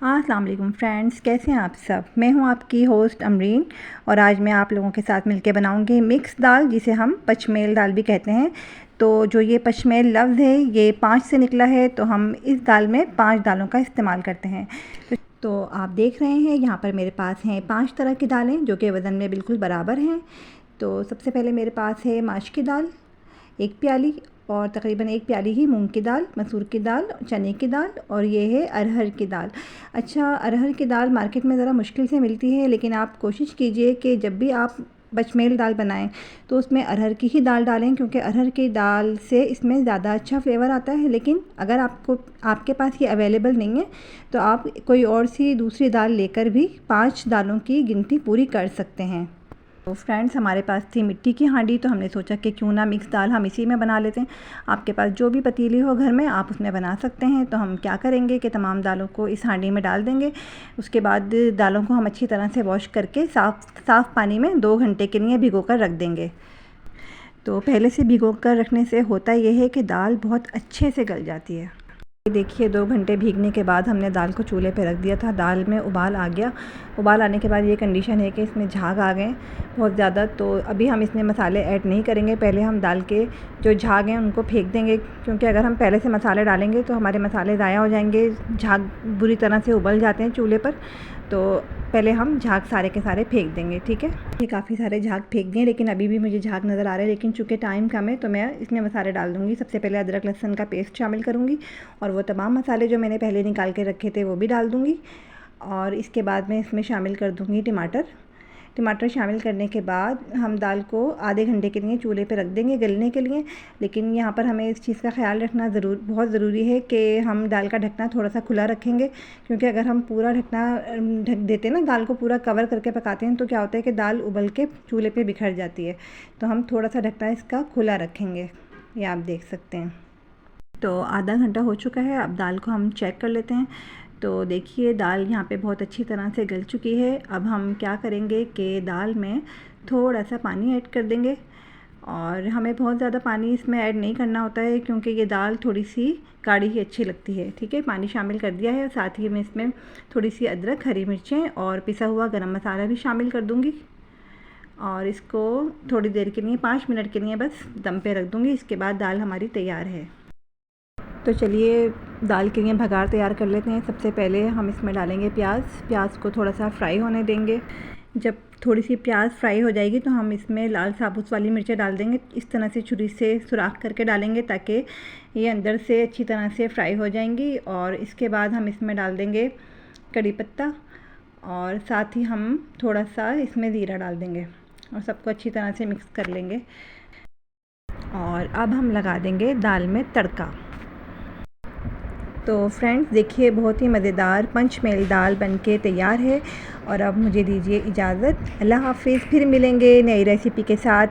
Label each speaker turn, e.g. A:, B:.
A: अस्सलाम वालेकुम फ्रेंड्स, कैसे हैं आप सब। मैं हूं आपकी होस्ट अमरीन और आज मैं आप लोगों के साथ मिलके बनाऊंगी मिक्स दाल, जिसे हम पचमेल दाल भी कहते हैं। तो जो ये पचमेल लफ्ज़ है ये 5 से निकला है, तो हम इस दाल में 5 दालों का इस्तेमाल करते हैं। तो आप देख रहे हैं यहाँ पर मेरे पास हैं 5 तरह की दालें जो कि वज़न में बिल्कुल बराबर हैं। तो सबसे पहले मेरे पास है माश की दाल 1 प्याली, और तकरीबन 1 प्याली ही मूंग की दाल, मसूर की दाल, चने की दाल, और ये है अरहर की दाल। अच्छा, अरहर की दाल मार्केट में ज़रा मुश्किल से मिलती है, लेकिन आप कोशिश कीजिए कि जब भी आप पचमेल दाल बनाएं तो उसमें अरहर की ही दाल डालें, क्योंकि अरहर की दाल से इसमें ज़्यादा अच्छा फ्लेवर आता है। लेकिन अगर आपके पास ये अवेलेबल नहीं है तो आप कोई और सी दूसरी दाल लेकर भी 5 दालों की गिनती पूरी कर सकते हैं। तो फ्रेंड्स, हमारे पास थी मिट्टी की हांडी, तो हमने सोचा कि क्यों ना मिक्स दाल हम इसी में बना लेते हैं। आपके पास जो भी पतीली हो घर में आप उसमें बना सकते हैं। तो हम क्या करेंगे कि तमाम दालों को इस हांडी में डाल देंगे। उसके बाद दालों को हम अच्छी तरह से वॉश करके साफ़ पानी में 2 घंटे के लिए भिगो कर रख देंगे। तो पहले से भिगो कर रखने से होता यह है कि दाल बहुत अच्छे से गल जाती है। देखिए 2 घंटे भीगने के बाद हमने दाल को चूल्हे पे रख दिया था। दाल में उबाल आ गया। उबाल आने के बाद ये कंडीशन है कि इसमें झाग आ गए बहुत ज़्यादा। तो अभी हम इसमें मसाले ऐड नहीं करेंगे। पहले हम दाल के जो झाग हैं उनको फेंक देंगे, क्योंकि अगर हम पहले से मसाले डालेंगे तो हमारे मसाले ज़ाया हो जाएंगे। झाग बुरी तरह से उबल जाते हैं चूल्हे पर, तो पहले हम झाग सारे के सारे फेंक देंगे। ठीक है, ये काफ़ी सारे झाग फेंक दिए, लेकिन अभी भी मुझे झाग नज़र आ रहे हैं। लेकिन चूँकि टाइम कम है तो मैं इसमें मसाले डाल दूँगी। सबसे पहले अदरक लहसुन का पेस्ट शामिल करूँगी, और वो तमाम मसाले जो मैंने पहले निकाल के रखे थे वो भी डाल दूँगी। और इसके बाद मैं इसमें शामिल कर दूँगी टमाटर शामिल करने के बाद हम दाल को आधे घंटे के लिए चूल्हे पे रख देंगे गलने के लिए। लेकिन यहाँ पर हमें इस चीज़ का ख्याल रखना बहुत ज़रूरी है कि हम दाल का ढकना थोड़ा सा खुला रखेंगे, क्योंकि अगर हम पूरा ढकना ढक देते हैं ना, दाल को पूरा कवर करके पकाते हैं, तो क्या होता है कि दाल उबल के चूल्हे पे बिखर जाती है। तो हम थोड़ा सा ढकना इसका खुला रखेंगे, ये आप देख सकते हैं। तो आधा घंटा हो चुका है। अब दाल को हम चेक कर लेते हैं। तो देखिए दाल यहाँ पे बहुत अच्छी तरह से गल चुकी है। अब हम क्या करेंगे कि दाल में थोड़ा सा पानी ऐड कर देंगे, और हमें बहुत ज़्यादा पानी इसमें ऐड नहीं करना होता है, क्योंकि ये दाल थोड़ी सी गाढ़ी ही अच्छी लगती है। ठीक है, पानी शामिल कर दिया है, और साथ ही मैं इसमें थोड़ी सी अदरक, हरी मिर्चें और पिसा हुआ गरम मसाला भी शामिल कर दूँगी। और इसको थोड़ी देर के लिए 5 मिनट के लिए बस दम पे रख दूँगी। इसके बाद दाल हमारी तैयार है। तो चलिए दाल के लिए भगार तैयार कर लेते हैं। सबसे पहले हम इसमें डालेंगे प्याज को थोड़ा सा फ्राई होने देंगे। जब थोड़ी सी प्याज फ्राई हो जाएगी तो हम इसमें लाल साबुत वाली मिर्चें डाल देंगे। इस तरह से छुरी से सुराख करके डालेंगे, ताकि ये अंदर से अच्छी तरह से फ्राई हो जाएंगी। और इसके बाद हम इसमें डाल देंगे कड़ी पत्ता, और साथ ही हम थोड़ा सा इसमें ज़ीरा डाल देंगे, और सबको अच्छी तरह से मिक्स कर लेंगे। और अब हम लगा देंगे दाल में तड़का। तो फ्रेंड्स देखिए, बहुत ही मज़ेदार पंचमेल दाल बनके तैयार है। और अब मुझे दीजिए इजाज़त। अल्लाह हाफ़िज़, फिर मिलेंगे नई रेसिपी के साथ।